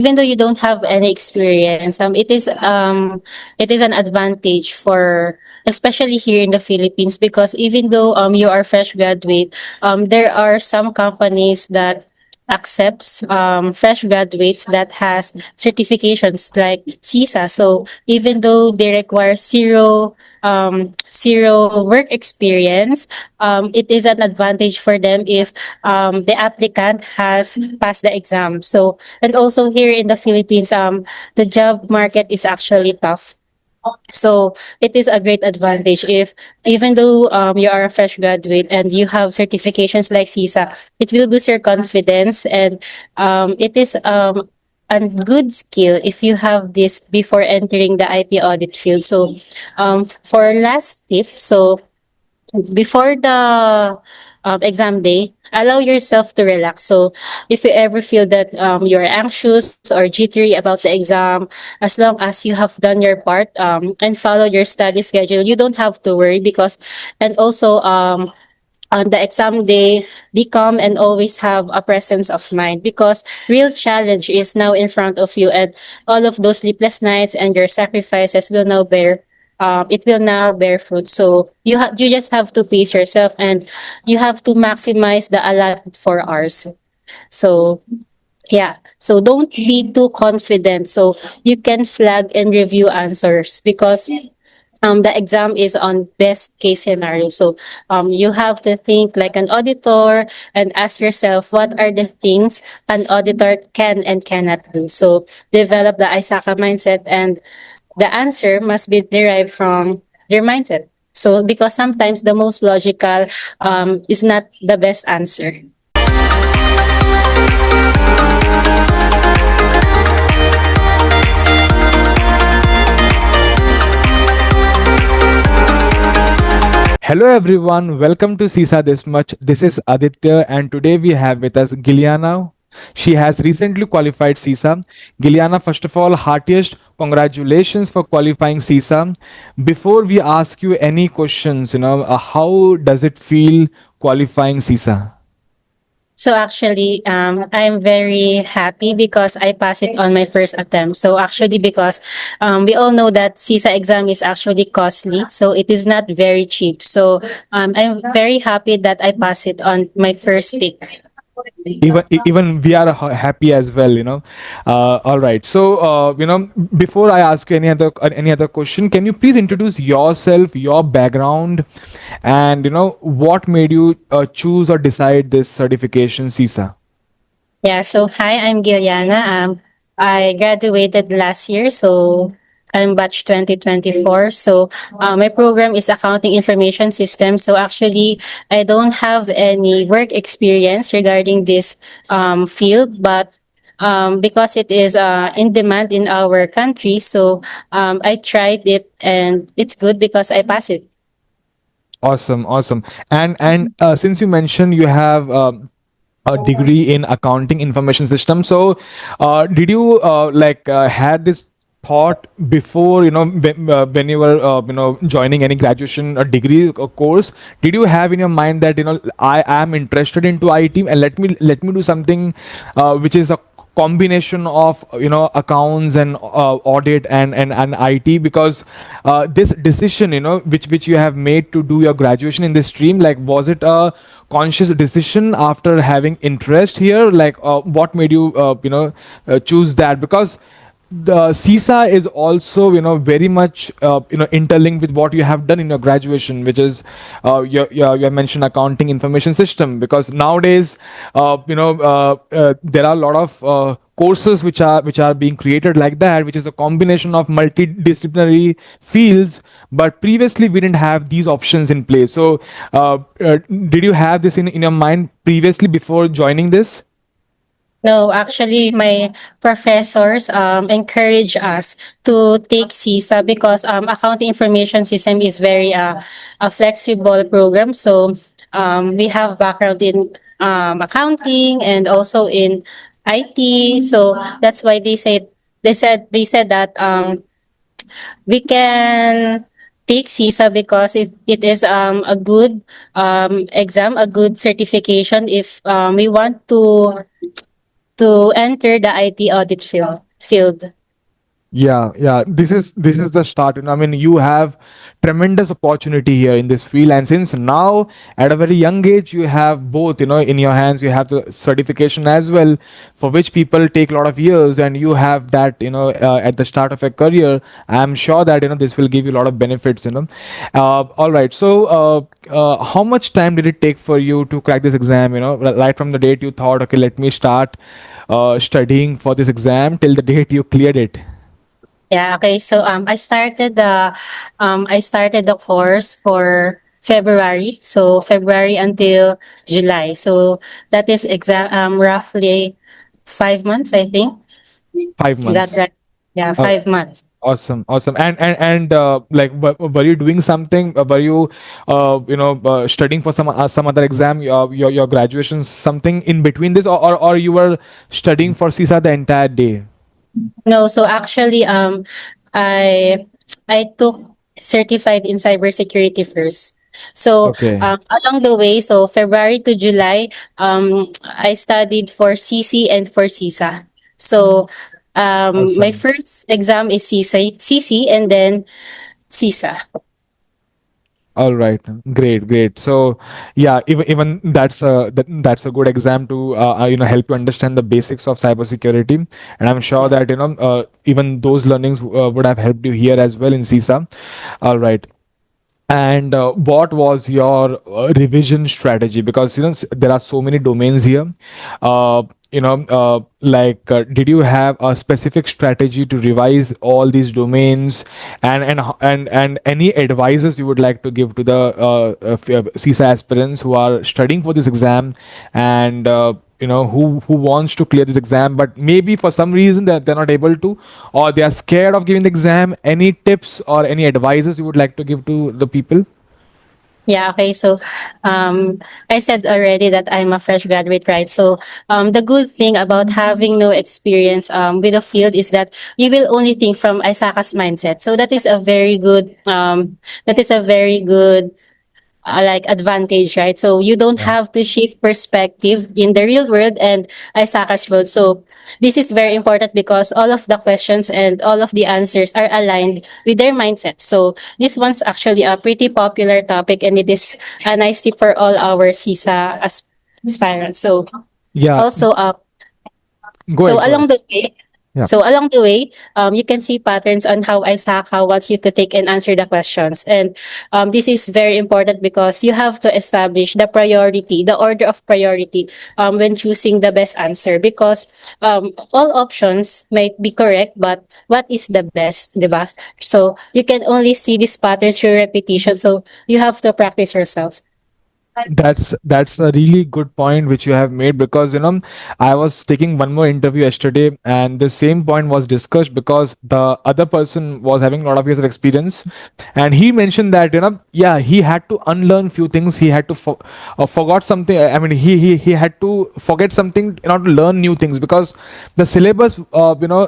even though you don't have any experience, it is an advantage for, especially here in the Philippines, because even though you are fresh graduate, there are some companies that accepts fresh graduates that has certifications like CISA. So even though they require zero work experience, it is an advantage for them if the applicant has passed the exam. So, and also here in the Philippines, the job market is actually tough. So it is a great advantage if, even though you are a fresh graduate and you have certifications like CISA, it will boost your confidence, and it is a good skill if you have this before entering the IT audit field. So for last tip, so before the exam day, allow yourself to relax. So, if you ever feel that you're anxious or jittery about the exam, as long as you have done your part and follow your study schedule, you don't have to worry. Because, and also, on the exam day, be calm and always have a presence of mind, because real challenge is now in front of you, and all of those sleepless nights and your sacrifices will now bear it will now bear fruit. So you just have to pace yourself, and you have to maximize the allotted 4 hours. So yeah, so don't be too confident. So you can flag and review answers, because the exam is on best case scenario. So you have to think like an auditor and ask yourself, what are the things an auditor can and cannot do. So develop the ISACA mindset, and the answer must be derived from your mindset. So because sometimes the most logical is not the best answer. Hello everyone, welcome to CISA This Much. This is Aditya, and today we have with us GUILIANA. She has recently qualified CISA. GUILIANA, first of all, heartiest congratulations for qualifying CISA. Before we ask you any questions, how does it feel qualifying CISA? So actually, I'm very happy because I passed it on my first attempt. So actually, because we all know that CISA exam is actually costly, so it is not very cheap. So I'm very happy that I passed it on my first take. Even we are happy as well, all right, so before I ask you any other question, can you please introduce yourself, your background, and what made you choose or decide this certification, CISA? Yeah, so hi, I'm Giliana. I graduated last year, so I'm batch 2024. So my program is Accounting Information System. So actually, I don't have any work experience regarding this field, but because it is in demand in our country, so I tried it, and it's good because I passed it. Awesome, awesome. And since you mentioned you have a degree in accounting information system, so did you had this thought before, when you were joining any graduation or degree or course? Did you have in your mind that I am interested into IT, and let me do something which is a combination of accounts and audit and IT? Because this decision, which you have made to do your graduation in this stream, like, was it a conscious decision after having interest here? Like, what made you choose that? Because the CISA is also very much interlinked with what you have done in your graduation, which is you have mentioned accounting information system. Because nowadays there are a lot of courses which are being created like that, which is a combination of multidisciplinary fields, but previously we didn't have these options in place. So did you have this in your mind previously before joining this? No, actually, my professors encourage us to take CISA because accounting information system is very a flexible program. So we have background in accounting and also in IT. So that's why they said that we can take CISA because it is a good exam, a good certification if we want to enter the IT audit field. Yeah, yeah. This is the start. I mean, you have tremendous opportunity here in this field, and since now at a very young age you have both, in your hands. You have the certification as well, for which people take a lot of years, and you have that, at the start of your career. I'm sure that this will give you a lot of benefits. All right. So, how much time did it take for you to crack this exam? Right from the date you thought, okay, let me start studying for this exam till the date you cleared it. Yeah, okay. So I started the course for February. So February until July. So that is roughly 5 months, I think. Is that 5 months. right? Yeah, Uh, 5 months. awesome, awesome. And like, were you doing something? Were you, studying for some other exam? Your graduation, something in between this, or you were studying for CISA the entire day? No, so actually I took certified in cybersecurity first. So Okay, along the way, so February to July, I studied for CC and for CISA. So my awesome. first exam is CC and then CISA. All right, great, great. So, yeah, even that's a good exam to help you understand the basics of cybersecurity, and I'm sure Yeah. that even those learnings would have helped you here as well in CISA. All right. And what was your revision strategy? Because there are so many domains here. Did you have a specific strategy to revise all these domains, and any advices you would like to give to the CISA aspirants who are studying for this exam, and who wants to clear this exam, but maybe for some reason that they're not able to, or they are scared of giving the exam? Any tips or any advices you would like to give to the people? Yeah, okay. So I said already that I'm a fresh graduate, right? So the good thing about having no experience with the field is that you will only think from ISACA's mindset. So that is a very good like advantage, right? So you don't Yeah. have to shift perspective in the real world and Isaka's world. So this is very important because all of the questions and all of the answers are aligned with their mindset. So this one's actually a pretty popular topic and it is a nice tip for all our CISA aspirants. So Yeah, also, go so ahead, go ahead. along the way, Yeah. you can see patterns on how ISACA wants you to take and answer the questions. And this is very important because you have to establish the priority, the order of priority when choosing the best answer. Because all options might be correct, but what is the best, diba? So you can only see these patterns through repetition. So you have to practice yourself. That's a really good point which you have made, because I was taking one more interview yesterday, and the same point was discussed, because the other person was having a lot of years of experience, and he mentioned that yeah, he had to unlearn few things. He had to forgot something. I mean, he had to forget something in order to learn new things, because the syllabus,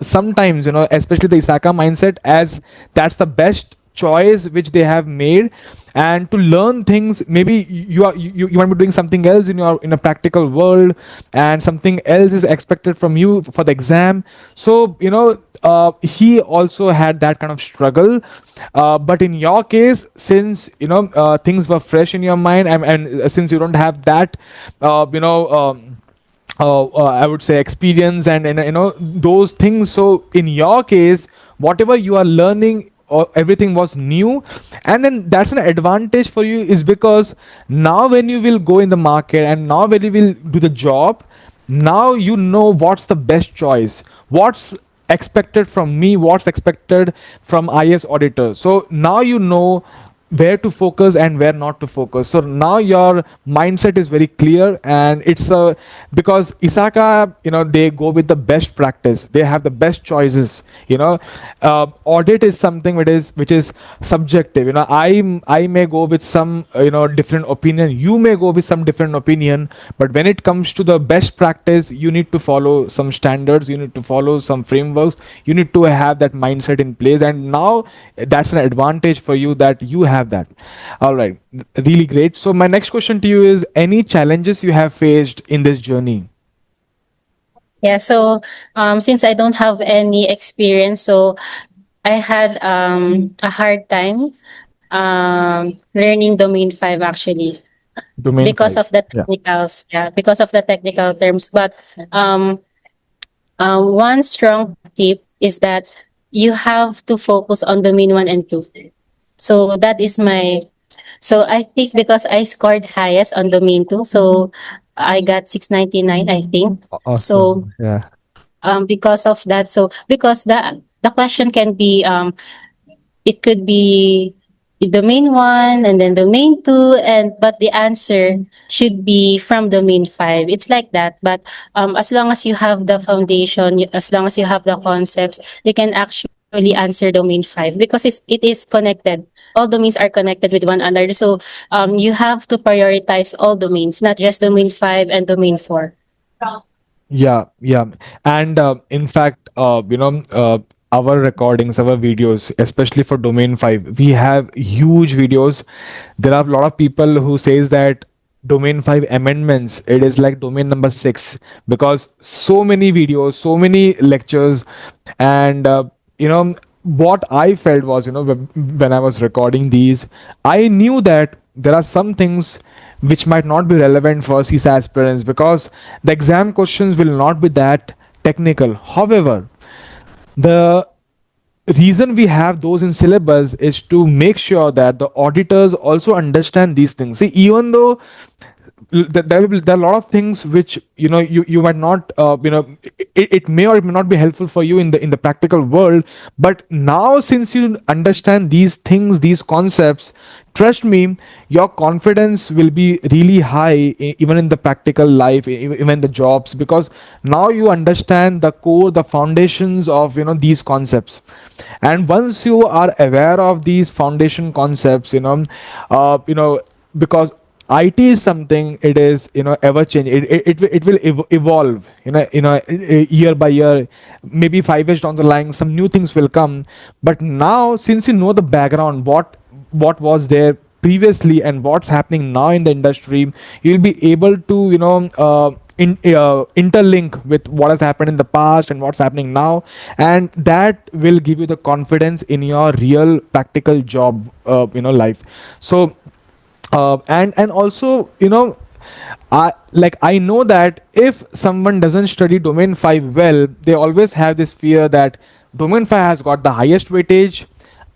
sometimes, especially the Isaka mindset, as that's the best choice which they have made. And to learn things, maybe you might be doing something else in a practical world, and something else is expected from you for the exam. So he also had that kind of struggle. But in your case, since things were fresh in your mind, and since you don't have that uh, you know um, I would say experience, and those things. So in your case, whatever you are learning, or everything was new, and then that's an advantage for you, is because now when you will go in the market, and now when you will do the job, now you know what's the best choice, what's expected from me, what's expected from IS auditor. So now you know where to focus and where not to focus. So now your mindset is very clear, and it's a because Isaka, they go with the best practice. They have the best choices. Audit is something which is subjective. I may go with some different opinion. You may go with some different opinion. But when it comes to the best practice, you need to follow some standards. You need to follow some frameworks. You need to have that mindset in place. And now that's an advantage for you that you have that. All right, really great. So my next question to you is: any challenges you have faced in this journey? Yeah, so since I don't have any experience, so I had a hard time learning domain 5 actually Domain because 5. of the Yeah. technicals. Yeah, because of the technical terms. But um, one strong tip is that you have to focus on domain 1 and 2. So that is my, so I think because I scored highest on domain 2, so I got 699, I think. So Awesome. Yeah. because of that, so because the question can be it could be domain one and then domain two, and but the answer should be from domain five. It's like that. But as long as you have the foundation, as long as you have the concepts, you can actually answer domain five because it is connected. All domains are connected with one another. So you have to prioritize all domains, not just domain five and domain four. Yeah, yeah. And in fact, our recordings, our videos, especially for domain 5, we have huge videos. There are a lot of people who says that domain 5 amendments, it is like domain number 6, because so many videos, so many lectures. And what I felt was, when I was recording these, I knew that there are some things which might not be relevant for CISA aspirants, because the exam questions will not be that technical. However, the reason we have those in syllabus is to make sure that the auditors also understand these things. See, even though there are a lot of things which you might not it may or it may not be helpful for you in the practical world, but now since you understand these things, these concepts, trust me, your confidence will be really high, even in the practical life, even the jobs, because now you understand the core, the foundations of these concepts. And once you are aware of these foundation concepts, because IT is something, it is ever change, it will evolve, year by year. Maybe 5 years down the line some new things will come. But now, since you know the background, what was there previously and what's happening now in the industry, you'll be able to interlink with what has happened in the past and what's happening now, and that will give you the confidence in your real practical job life. So and also, I know that if someone doesn't study domain 5 well, they always have this fear that domain 5 has got the highest weightage.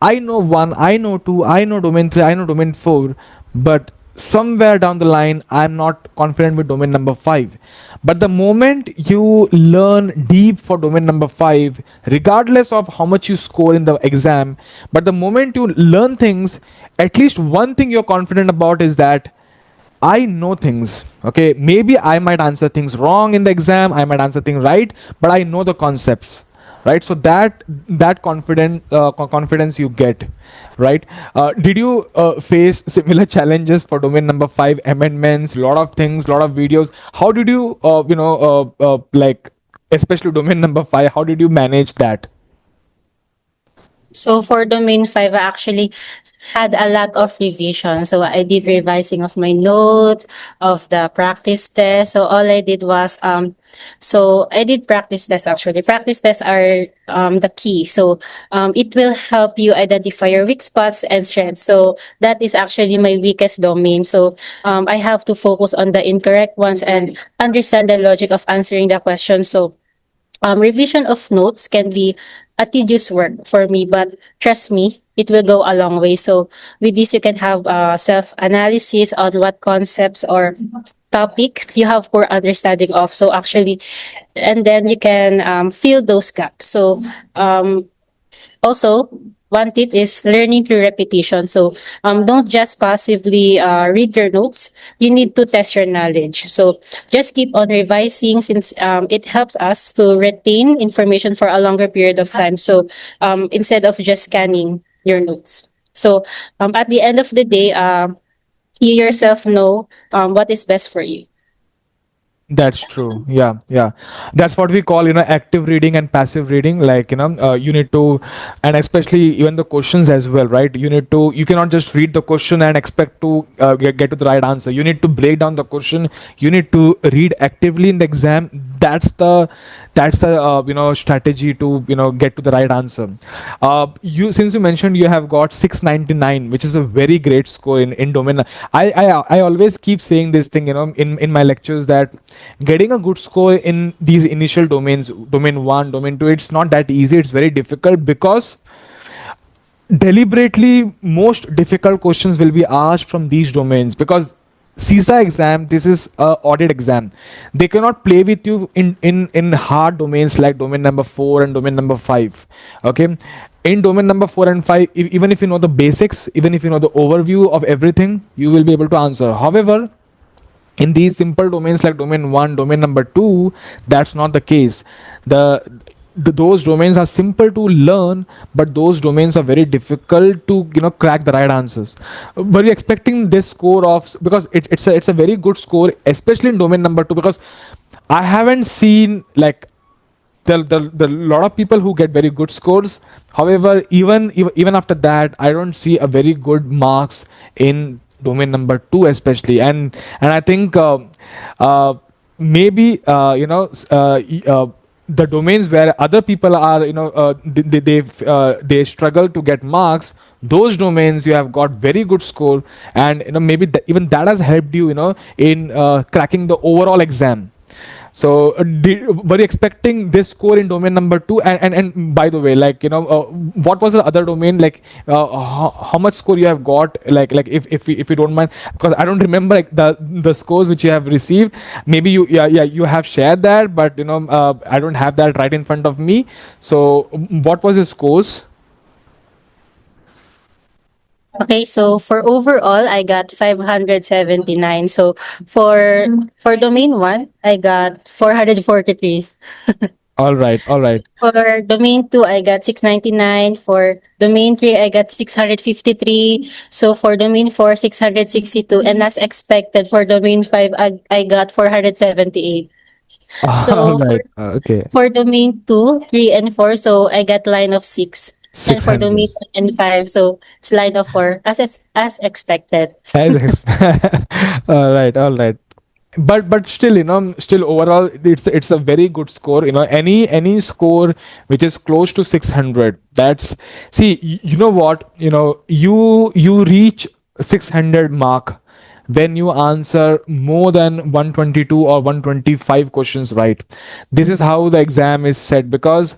I know 1, I know 2, I know domain 3, I know domain 4, but somewhere down the line I'm not confident with domain number 5. But the moment you learn deep for domain number 5, regardless of how much you score in the exam, but the moment you learn things, at least one thing you're confident about is that I know things. Okay, maybe I might answer things wrong in the exam, I might answer things right, but I know the concepts, right? So that confidence you get, right? Did you face similar challenges for domain number 5 amendments? Lot of things, lot of videos. How did you especially domain number 5, how did you manage that? So for domain five, I actually had a lot of revision. So I did revising of my notes, of the practice test. So all I did was so I did practice tests actually. Practice tests are the key. So it will help you identify your weak spots and strengths. So that is actually my weakest domain. So I have to focus on the incorrect ones and understand the logic of answering the question. So revision of notes can be a tedious work for me, but trust me, it will go a long way. So with this, you can have self-analysis on what concepts or topic you have poor understanding of. So actually, and then you can fill those gaps. So also, one tip is learning through repetition. So don't just passively read your notes. You need to test your knowledge. So just keep on revising since it helps us to retain information for a longer period of time. So instead of just scanning your notes. So at the end of the day, you yourself know what is best for you. That's true. Yeah, yeah. That's what we call, active reading and passive reading. Like, you need to, and especially even the questions as well, right? You cannot just read the question and expect to get to the right answer. You need to break down the question. You need to read actively in the exam. That's the strategy to, get to the right answer. Since you mentioned you have got 699, which is a very great score in domain. I always keep saying this thing, in my lectures, that getting a good score in these initial domains, domain 1, domain 2, it's not that easy. It's very difficult because deliberately most difficult questions will be asked from these domains, because CISA exam, this is a audit exam. They cannot play with you in hard domains like domain number 4 and domain number 5. Okay, in domain number 4 and 5, even if you know the basics, even if you know the overview of everything, you will be able to answer. However, in these simple domains like domain 1, domain number 2, that's not the case. Those domains are simple to learn, but those domains are very difficult to, crack the right answers. Were you expecting this score of, because it's a very good score, especially in domain number 2? Because I haven't seen like the lot of people who get very good scores. However, even after that, I don't see a very good marks in domain number 2 especially. And I think maybe the domains where other people are, they struggle to get marks, those domains you have got very good score. And maybe even that has helped you, in cracking the overall exam. So, were you expecting this score in domain number 2? And by the way, like, what was the other domain? Like, how much score you have got? Like if you don't mind, because I don't remember like the scores which you have received. Maybe you have shared that, but I don't have that right in front of me. So, what was your scores? Okay, so for overall, I got 579. So for domain 1, I got 443. All right, all right. For domain 2, I got 699. For domain 3, I got 653. So for domain 4, 662. And as expected, for domain 5, I got 478. All So right. Okay. for domain 2, 3, and 4, so I got line of 6. And for 600. domain 1 and 5, so it's line of 4, as expected. As all right, all right. But still, still overall, it's a very good score. Any score which is close to 600. That's, see, you know what, you reach 600 mark when you answer more than 122 or 125 questions right. This is how the exam is set, because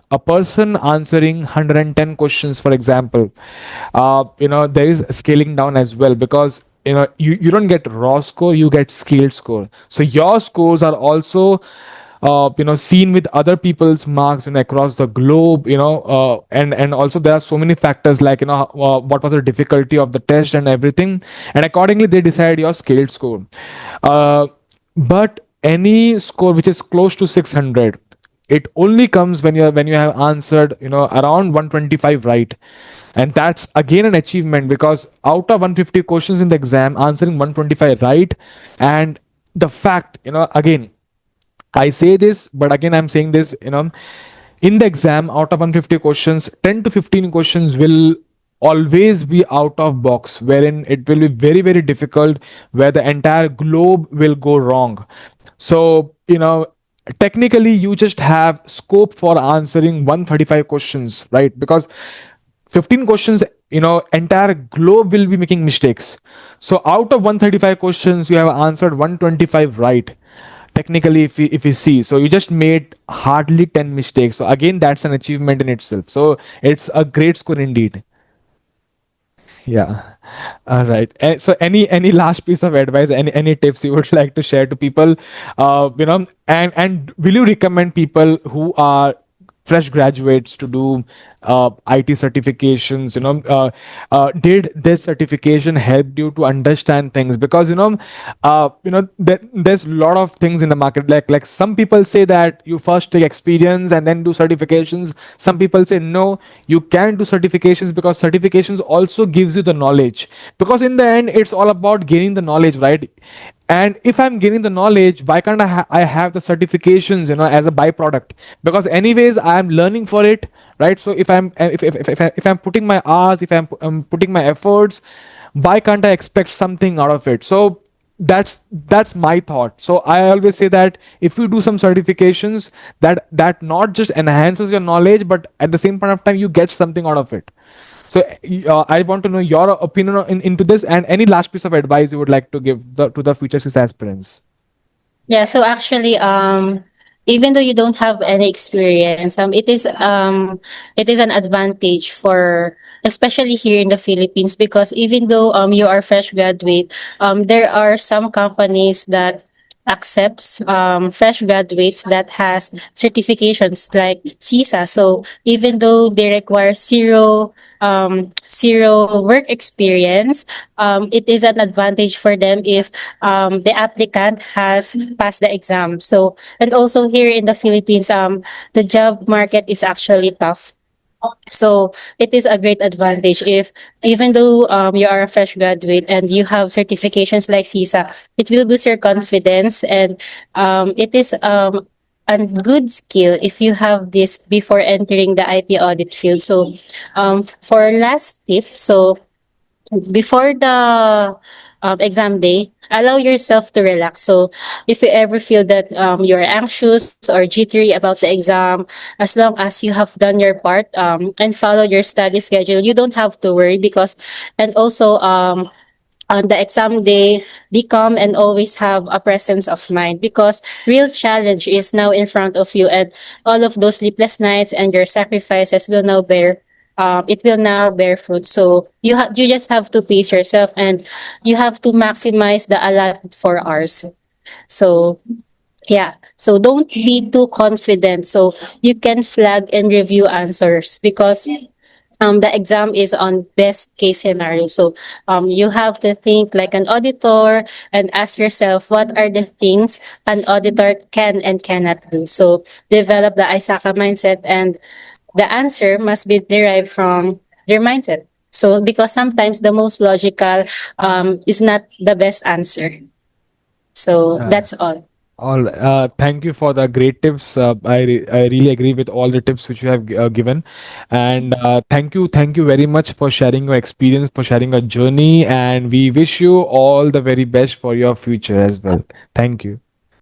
a person answering 110 questions, for example, there is scaling down as well, because you don't get raw score, you get scaled score. So your scores are also seen with other people's marks across the globe. And also there are so many factors, like what was the difficulty of the test and everything, and accordingly they decide your scaled score. Uh, but any score which is close to 600, it only comes when you have answered around 125 right. And that's again an achievement, because out of 150 questions in the exam, answering 125 right. And the fact, again, I say this, but again I'm saying this, in the exam, out of 150 questions, 10 to 15 questions will always be out of box, wherein it will be very, very difficult, where the entire globe will go wrong. So, technically you just have scope for answering 135 questions, right? Because 15 questions, entire globe will be making mistakes. So out of 135 questions, you have answered 125 right. Technically, if you see, so you just made hardly 10 mistakes. So again, that's an achievement in itself. So it's a great score indeed. Yeah. All right. So any last piece of advice, any tips you would like to share to people? And will you recommend people who are fresh graduates to do IT certifications? Did this certification help you to understand things? Because there's a lot of things in the market. Like some people say that you first take experience and then do certifications. Some people say no, you can do certifications, because certifications also gives you the knowledge. Because in the end, it's all about gaining the knowledge, right? And if I'm gaining the knowledge, why can't I have the certifications, as a byproduct? Because anyways I'm learning for it, right? So if I'm putting my hours, if I'm putting my efforts, why can't I expect something out of it? So that's my thought. So I always say that if you do some certifications, that not just enhances your knowledge, but at the same point of time you get something out of it. So I want to know your opinion into this, and any last piece of advice you would like to give to the future CISA aspirants. Yeah, so actually, even though you don't have any experience, it is an advantage for, especially here in the Philippines, because even though you are fresh graduate, there are some companies that accepts fresh graduates that has certifications like CISA. So even though they require zero work experience, it is an advantage for them if the applicant has passed the exam. So, and also here in the Philippines, the job market is actually tough. So it is a great advantage if, even though you are a fresh graduate and you have certifications like CISA, it will boost your confidence, and it is a good skill if you have this before entering the IT audit field. So for last tip, so before the exam day, allow yourself to relax. So, if you ever feel that you're anxious or jittery about the exam, as long as you have done your part and follow your study schedule, you don't have to worry. Because, and also, on the exam day, be calm and always have a presence of mind, because real challenge is now in front of you, and all of those sleepless nights and your sacrifices will now bear it will now bear fruit. So you just have to pace yourself, and you have to maximize the allotted 4 hours. So yeah, so don't be too confident. So you can flag and review answers, because the exam is on best case scenario. So you have to think like an auditor and ask yourself, what are the things an auditor can and cannot do. So develop the ISACA mindset, and the answer must be derived from your mindset. So because sometimes the most logical is not the best answer. So Uh, that's all. all Thank you for the great tips. I really agree with all the tips which you have given, and thank you very much for sharing your experience, for sharing your journey, and we wish you all the very best for your future as well. Thank you.